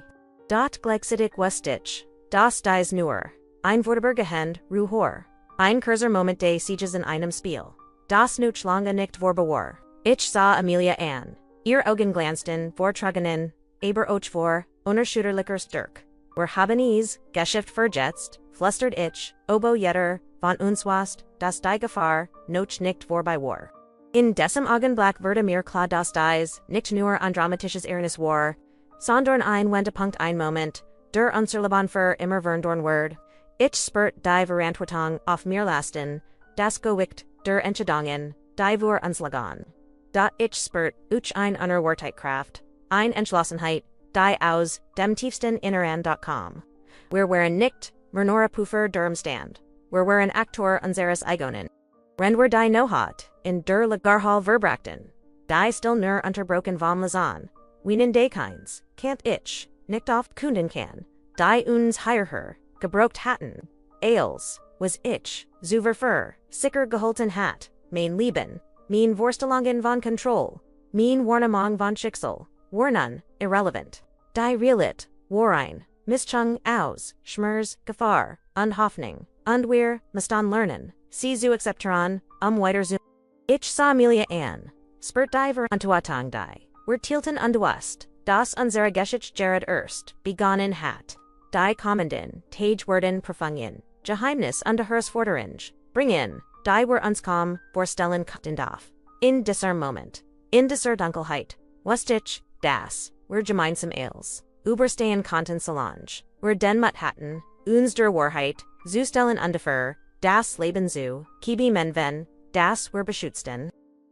Dort gleichzeitig wusste ich, das dies nur, ein Vorderbergehend, Ruhor, ein kurzer Moment des Sieges in einem Spiel. Das noch lange nicht vorbei. Ich sah Amelia an. Ihr Augen glanzten, vortragenen, aber auch vor, unerschütterlicher Stärk. Wir haben es, Geschäft verjetzt, flüstert ich, obo jetter, von uns was, das die Gefahr, noch nicht vorbei war. In diesem Augenblick wurde mir klar, dass dies, nicht nur ein dramatisches Ereignis war, sondern ein Wendepunkt ein Moment, der unser Leben für immer verandern wird. Ich spürt die Verantwortung auf mir lasten, das Gewicht der Entscheidungen, die wir uns legen. Da ich spürt eine Unerwartetkraft, eine Entschlossenheit, die aus dem tiefsten Inneren kommt. Wir waren nicht, nur Puffer derm Stand. Wir waren Aktor unseres Eigenes. Wenn wir die Nohat, in der Lagerhall verbrachten, die still nur unterbrochen vom Lausanne, wienen de keins, can't ich, nicht oft kunden kann, die uns hierher, gebrocht hatten, Eils, was ich, zuver für, sicker geholten hat, mein Leben, mein Vorstellungen von Kontroll, mein Wahrnehmung von Schicksal, Warnung, irrelevant. Die Realit, Warein, Mischung aus, Schmerz, Gefahr, und Hoffnung, und wir, müssten lernen, sie zu akzeptieren, weiter zu. Ich sah Amelia an, spurt die Verantwortung die, wir tielten unbewusst, das unsere Geschichte Jared erst, begonnen hat. Die kommenden, Tage werden Prüfungen, Geheimnis und Herausforderungen, bringen, die wir uns kaum vorstellen konnten darf. In dieser Moment, in dieser Dunkelheit, wusste ich, dass, wir gemeinsam als, überstehen konnten solange, wir den Mut hatten, uns der Wahrheit, zu stellen ungefähr, das Leben zu, kibi wenn, das wir beschützten.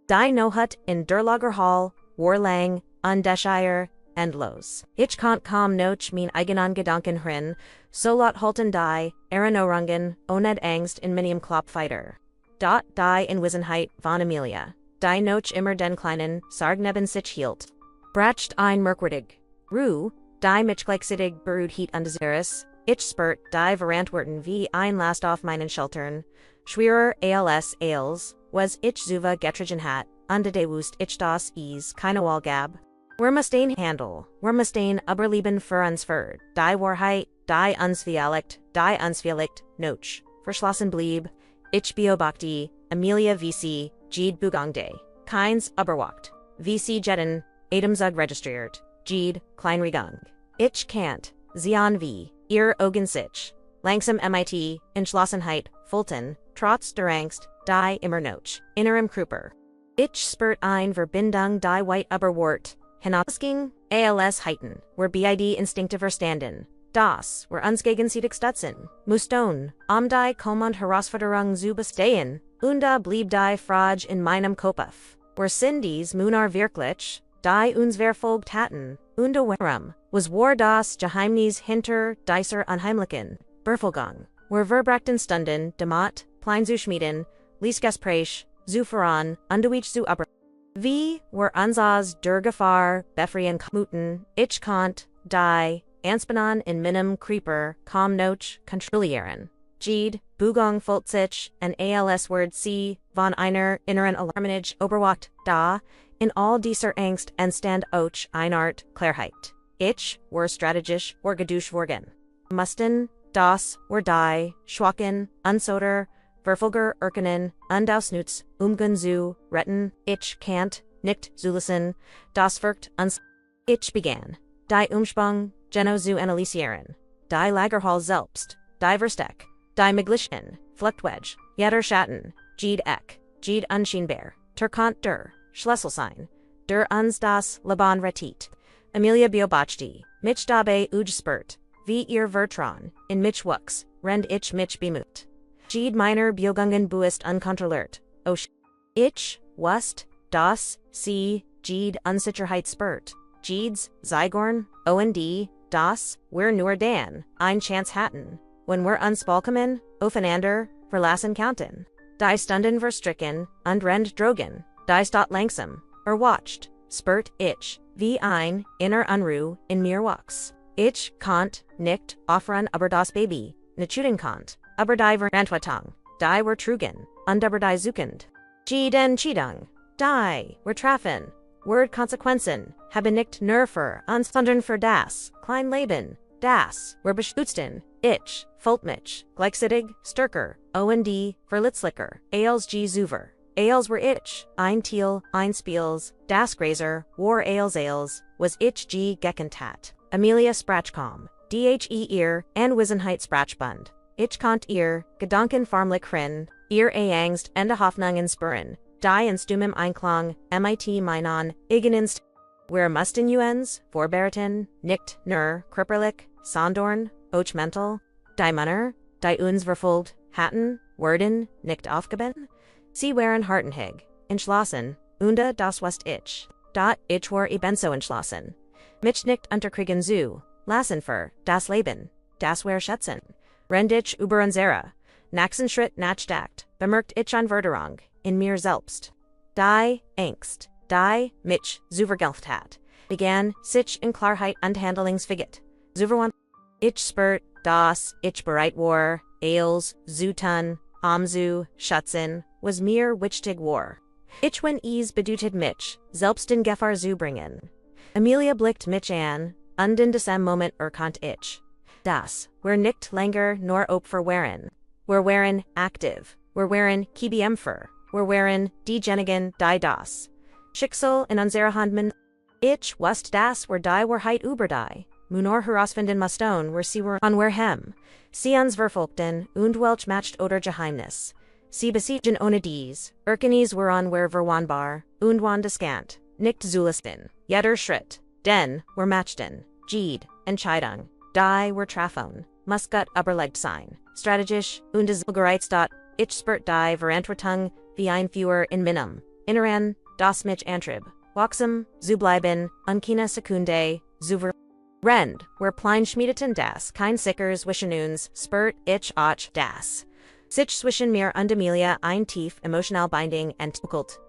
Die Nohut in der Lagerhall, war lang, undeshire, endlos. Ich konnt kaum noch mein eigenen Gedanken hören, so lot halten die, Erinnerungen, ohne Angst in meinem Kopf weiter. Dort die Inwissenheit von Amelia, die noch immer den kleinen Sarg neben sich hielt. Bracht ein merkwürdig, Ruhe, die mich gleichzeitig beruht hielt undesirres, ich spürt die Verantwortung wie ein Last auf meinen Schultern, Schwerer als Ales, was ich zuva getrigen hat, unde de wust ich das keine Wahlgab. Wir mussten handel, wir mussten überleben für uns für, die Wahrheit, die uns vielleicht, noch, verschlossen blieb, ich beobachte, Amelia vc, Jede Bugangde, keins überwacht, vc Jeden, Adamsug registriert, Jede, klein. Ich kannt, Zion v, ihr Augen sich, langsam mit, Entschlossenheit, Fulton, trotz der Angst, die immer noch, innerem Kruper. Ich spürt ein Verbindung die weit überwort, hinausging, als heiten, were bid instinktiver standen, das, were uns gegenseitig stutzen, muston, die kommand Herausforderung zu bestehen, blieb die Frage in meinem Kopf, were sind dies Munar wirklich, die uns verfolgt hatten, warum, war das Geheimnis hinter dieser unheimlichen Verfolgung, were verbrachten Stunden, Demat, Plein zu schmieden, Liesgespräch, zu voran, ich zu über. Wie were unsas der Gefahr befreien konnten, ich konnt, die, Anspannen in meinem Creeper, kaum noch kontrollieren. Jede, Bugung fühlt sich, an als Word C, von einer inneren Alarmenage überwacht, da, in all dieser Angst entstand auch eine Art Klarheit. Ich, were strategisch, were geduscht worden. Mussten, das, were die, schwachen, unsoder, Verfolger erkennen, ausnutz, zu retten, ich kannt, nicht zulassen, das wirkt uns. Ich begann, die Umsprung, zu analysieren, die Lagerhall selbst, die Versteck, die Möglichen, Fluchtweg, jeder Schatten, Jede Eck, Jede unscheinbar, Turkant der, Schlüsselsein, der uns das Leben rettet. Amelia beobachte, mich dabei spürt, wie ihr Vertrauen, in mich wuchs, rend ich mich bemüht. Jede meiner Bewegungen buist unkontrolliert, ich, wust, das, sie, Jede Unsicherheit spürt, Jedes, Zeigorn, das, wir nur dann, ein Chance hatten, wenn wir uns vollkommen, aufeinander, verlassen konnten. Die Stunden verstrichen, und rend drogen, die Stott langsam, watched, spürt ich, wie ein, inner Unruhe, in mir wuchs. Ich konnt, nicht, offeren über das Baby, nicht konnt. Aber die Verantwortung, die were trugen, und über die suchend. Den Cheatung, die were trafen, Word Konsequenzen, haben nicht nur für uns, sondern für das, klein Leben, das, were beschützten, ich, fühlt mich, gleichzeitig, stärker, verletzlicher, als zuver, als were ich, ein Teil, ein Spiels, das Gräser, war als, was ich gekannt hat. Amelia Sprachkom, dhe ihr, Anwesenheit Sprachbund. Ich konnt ihr, Gedanken formlich rin, ihr Angst und Hoffnungen spüren, die in stummem Einklang, mit meinen Eigeninst, wir mussten uns, vorbereiten, nicht nur, körperlich, sondern, auch mental, die Männer, die uns verfolgt, hatten, wurden, nicht aufgeben, sie waren hartenhig, entschlossen, das wust ich, ich war ebenso entschlossen, mich nicht unterkriegen zu, lassen für, das Leben, das wir schätzen. Rend ich über unsere, nächsten Schritt nachgedacht, bemerkt ich Veränderung, in mir selbst. Die Angst, die mich zuvergelft hat, begann sich in Klarheit und Handlungsfähigkeit. Zuverwan. Ich spürt, dass ich bereit war, als, zu tun, zu schätzen, was mir wichtig war. Ich bedeutet mich, selbst in Gefahr zu bringen. Amelia blickt mich an, und in diesem Moment erkannt ich. Das, wir nicht länger nur Opfer waren. Wir waren aktiv, wir waren Kämpfer, wir waren diejenigen, die das Schicksal in unserer Hand. Ich wust das wir die Wahrheit über die Munor herausfinden mussten, wir sie were an wir hem. Sie uns verfolgten, und welch matcht oder Geheimnis. Sie besiegen ohne dies, Erkenis woran wir verwanbar, und wandeskant, nicht zulisten, jeder Schritt, denn wir matchten, Jede, Entscheidung. Die were trafen, muskat überlegt sein, strategisch, und gereizt. Ich spürt die Verantwortung, wie ein Führer in meinem Inneren, das mich antrieb, wachsam, zu bleiben, keine Sekunde, zu rend, were plein schmiedeten das, kein sicher zwischen uns, spürt ich auch das. Sich zwischen mir und Amelia ein tief emotional binding entwickelt,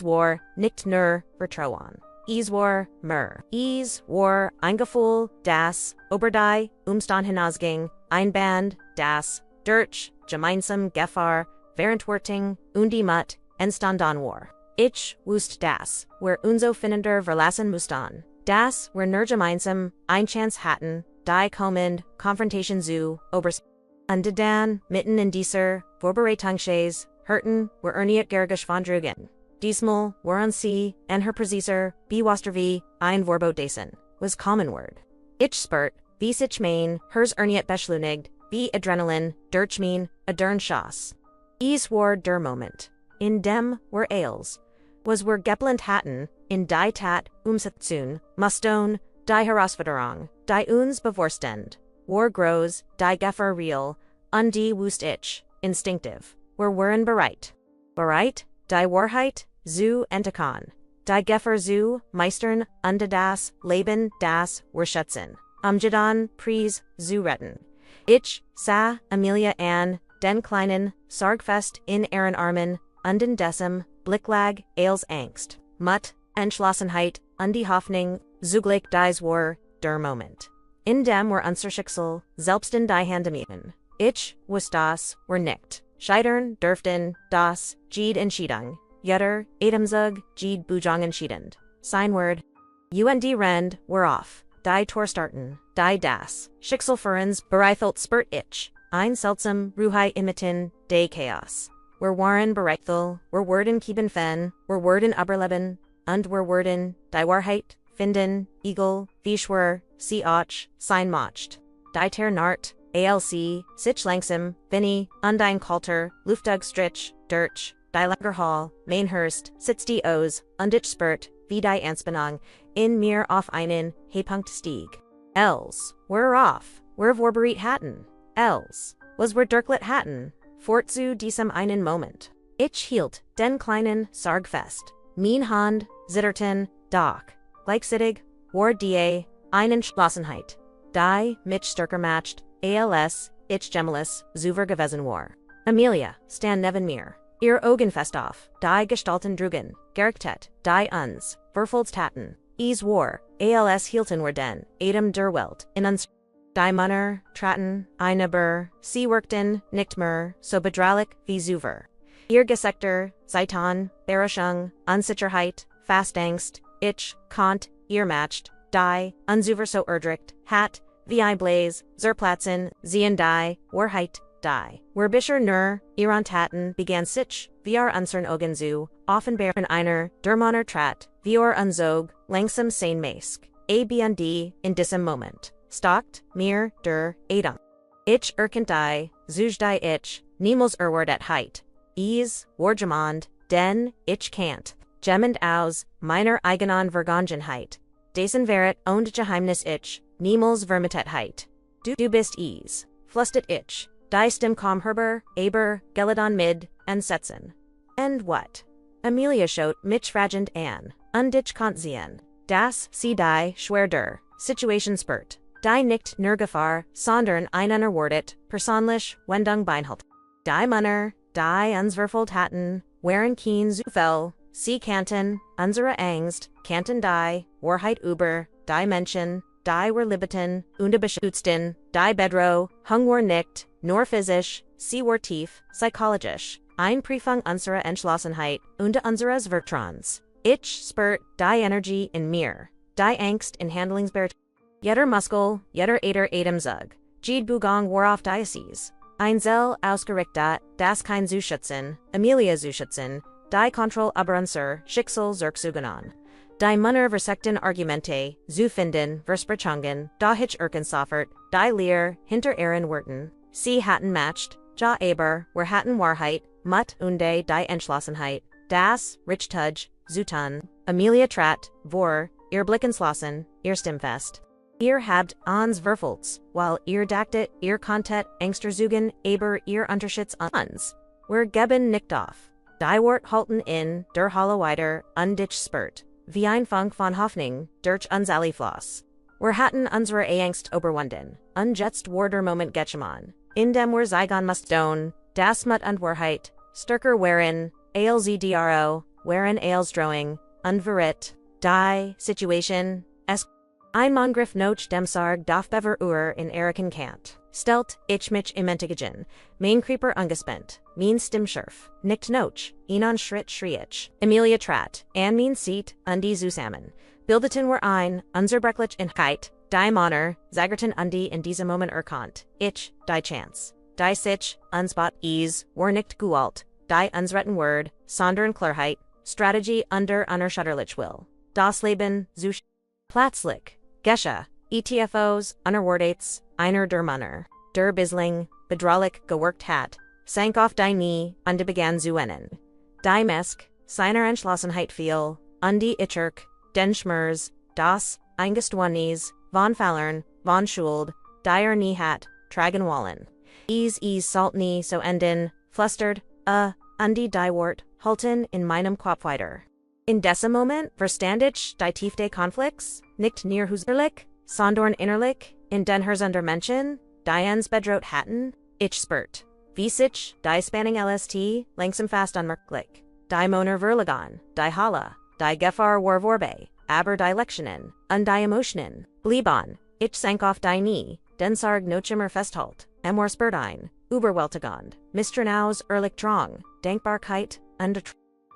war, nicht nur, Vertrauen. War, war, ein Gefühl, das, über die Umstand hinausging, ein Band, das, durch, gemeinsam Gefahr, verantwortung, die Mut, entstanden war. Ich wusste das, wir unso Finnender verlassen mussten. Das, wir nur gemeinsam, ein Chance hatten, die kommend, Konfrontation zu, obers. Und dann, mitten in dieser, Vorbereitungsphase, hörten, wir erniet gergisch von Drugen. Diesmal, waren sie, en her Präziser, wie ein Vorbo dessen, was common word. Ich spurt, wie sich mein, hers erniet beschleunigt, wie Adrenalin, durch mein, adern Schoss. Es war der Moment. In dem, were Ailes. Was wir geplant hatten, in die Tat, umsetzen, mussten, die Herausforderung, die uns bevorstehend, war groß, die Gefahr real, und die wusst ich, instinktiv, wir waren bereit. Bereit, die Wahrheit, zu entdecken. Die Gefahr zu meistern, und das Leben, das wir schätzen, umgedan, Preis, zu retten. Ich sah Amelia an, den kleinen, Sargfest in ihren Armen, und in dessen Blicklag, Ailes Angst, Mut, Entschlossenheit, und die Hoffnung, zugleich dies war, der Moment. In dem war unser Schicksal, selbst in die Handemuten. Ich wusste das, wir nicht. Scheitern dürften, das, jede Entscheidung, jeder, Adamsug, jede Bujang entscheidend. Sein Word. Und Rend, were off, die Tor starten, die das, Schicksal führens, bereithelt spurt ich, ein seltsam, Ruhai imiten, de Chaos. Wir waren bereichtel, wir werden kieben fen, wir werden überleben, und wir werden, die Wahrheit, finden, Eagle, wie schwer, sie auch, sein mocht. Die ter Nart, ALC, sich langsam, Vinny, und ein Kalter, Luftig Strich, Dirch, die Lagerhall, Mainhurst, sitzt die O's, und ich spurt, wie die Anspannung, in mir auf einen, Hepunkt stieg. Els, we're off, we're vorbereitet hatten. Els, was wir dirklet hatten. Fort zu diesem einen Moment. Ich hielt den kleinen Sargfest. Mein Hand, zitterten, doch, gleichzeitig, war die, eine Entschlossenheit. Die, mich stärker matcht, als, ich gemelis, zuver gewesen war. Amelia, stand neben mir. Ihr Augen fest auf, die Gestalten drugen, gerichtet, die uns, verfolgt hatten. Es war, als hielten wir den, Adam der Welt, in uns. Die Munner, traten, eine sie workten, nicht mehr, so bedrahlich wie zuver. Ihr Gesektor, Zeitan, Berechung, Unsicherheit, Fastangst, ich, Kant, ihr matcht, die, unzuver so erdricht, hat, wie ein Blaze, zerplatzen, sehen die, Wahrheit, die. Wer bisher nur, ihren Taten begann sich, wie unsern Augen zu, offenbaren einer, der Monner trat, wie unzog, langsam sein Mask, B&D, in diesem Moment. Stalkt, mir, der, Adam. Ich erkennt die, zuj die ich, niemals at heit. Es, war jemand, denn, ich can't. Jemand aus, meiner eigenen Vergangenheit. Dessen wäret und Geheimnis ich, niemals vermitet heit. Du bist es, flustet ich. Die Stimme kam herber, aber, geladon mid, and setzen. And what? Amelia schaut mich fragend an, und ich konnt sehen. Das, sie die, schwer der, Situation spurt. Die nicht nur Gefahr, sondern ein unerwartet, persönlich, Wendung beinhalt. Die Munner, die uns verfolgt hatten, waren kein Zufall, sie kannten, unsere Angst, kannten die, Wahrheit über, die Menschen, die wir liebten, und beschützten, die Bedro, hung war nicht, nur physisch, sie war tief, psychologisch, ein Prüfung unserer Entschlossenheit, und unseres Vertrauens. Ich spürt die Energie in mir, die Angst in Handlungsbert. Jeder Muskel, jeder Adamsug, jede Bugang war auf Diocese. Ein Zell ausgerichtet, das kein Zuschützen, Amelia Zuschützen, die Kontroll über unser Schicksal zurückzugenommen. Die Munner versekten Argumente, zu finden, versprechungen, da hitch sofort, die Lehr, hinter ihren Worten. Sie hatten matcht, ja aber, wir hatten Wahrheit, Mut und die Entschlossenheit, das, Richtudge, Zutan, Amelia trat, vor, ihr Blickenslossen, ihr Stimmfest. Ihr habt ans verfolgt, while ihr dachtet, ihr konntet, Angsterzugen, aber ihr Unterschitts uns. Wir geben nicht auf. Die Wort halten in, der Halle weiter, und dich spurt. Wie ein Funk von Hoffnung, durch uns alle floss. Wir hatten unsere Angst überwunden, und jetzt war der Moment gekommen, in dem wir zeigen mussten, das Mut und Wahrheit, stärker waren, alsdro, waren alsdroing, unverritt, die Situation, es. Ein Mangriff noch dem Sarg darf bever in Eriken Kant. stelt, ich mich imentigen, main creeper ungespent, mean stimschurf, nicht noch, enon schritt schriech, Emilia trat, an mean seat, undi zusammen, bildeten were ein, unzerbrecklich in Keit, die Monner, Zagerten undi in diesem Moment erkannt, ich, die Chance, die sich, unspot, ease, war nicht gualt, die unsretten Word, sondern Klarheit, Strategie under unerschütterlich will, das Leben, zu Platzlich, Gesche, ETFOs, Unerwartete, einer der Munner, der Bisling, bedraulich geworkt hat, sank auf die Knie, und begann zu weinen. Die Mesk, seiner Entschlossenheit fiel, die Ichirk, den Schmerz, das, Eingestwannis, von Fallern, von Schuld, die nie hat, tragen wollen. Ease saltni so enden, flustert, die Wort, halten in meinem Kopf weiter. In diesem Moment verstand ich die Tiefe Konflikts, nicht nur äußerlich, sondern innerlich, in den Herzen der Menschen, die uns bedroht hatten, ich spürt, wie sich, die Spanning LST, langsam fast unmerklich, die Moner verlagen, die Halle, die Gefahr war vorbei, aber die Lektionen, und die Emotionen, blieben, ich sank auf die Knie, den Sarg noch immer festhalt, war spürt ein, überwältigend, Misstrauens ehrlich Drang, Dankbarkeit, und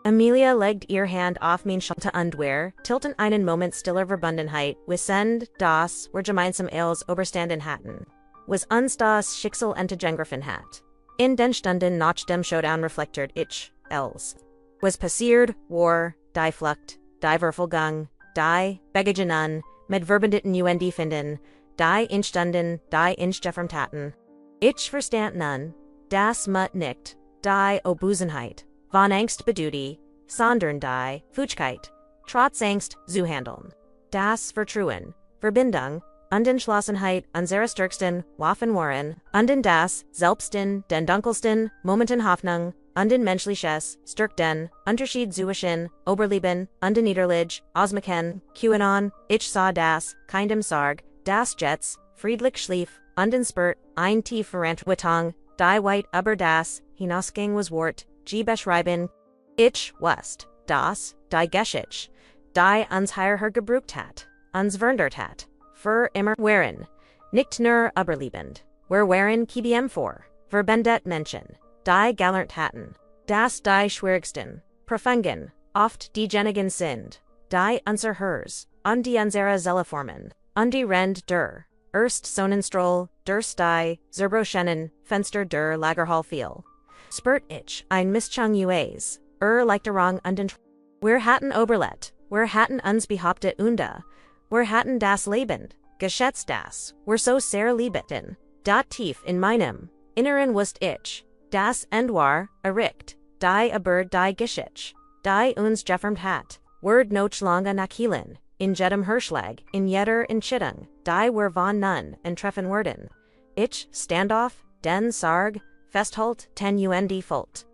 Amelia legte ihr Hand auf mein Schulter und wir tilten einen Moment stiller Verbundenheit, wissend, das, wir gemeinsam als Oberstanden hatten, was uns das Schicksal entgegengriffen hat. In den Stunden nach dem Showdown reflektiert ich, els. Was passiert, war, die Flucht, die Verfolgung, die Begegnungen, mit verbündeten UND finden, die Instunden, die Instjeffern Taten. Ich verstand nun, das Mut nicht, die Obusenheit, von Angst bedeutet, sondern die Fähigkeit, trotz Angst zu handeln. Das Vertrauen, Verbindung, und Entschlossenheit unserer stärksten Waffen waren, und in das, selbst in den dunkelsten Momenten Hoffnung, und in menschliches, stärkten, Unterschied zwischen Oberleben und Niederlich, Ausmachen, QAnon, ich sah das, keinem Sarg, das Jets, friedlich schlief, und in Spurt, ein tief Verantwortung, die weit über das, hinausging was Wort, beschreiben, ich wusste, das, die Geschichte, die uns hierher gebrucht hat, uns verandert hat, für immer waren, nicht nur überlebend, wir waren KBM vor, verwendet Menschen, die gelernt hatten, das die schwierigsten, Prüfungen, oft diejenigen sind, die unser Herz, und die unsere Seele formen, und die Rend der, erst Sonnenstrahl, der die, Zerbrochenen, Fenster der Lagerhall fiel. Spürt ich, ein Mischung UAs, Leichterung und wir hatten Oberlet, wir hatten uns behauptet wir hatten das Leben, geschätzt das, wir so sehr liebten, dat tief in meinem Inneren wusst ich, das End war, erricht, die aber die Geschichte, die uns geformt hat, word noch lange nachhielen, in jedem Hirschlag, in jeder Entscheidung, die wir von nun treffen werden. Ich stand auf, den Sarg, festhalt, ten UND Volt.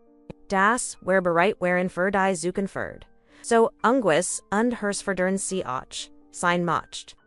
Das, wir bereit waren für die Zukunft. So, Unguis und Hersverdern sie auch, sein macht.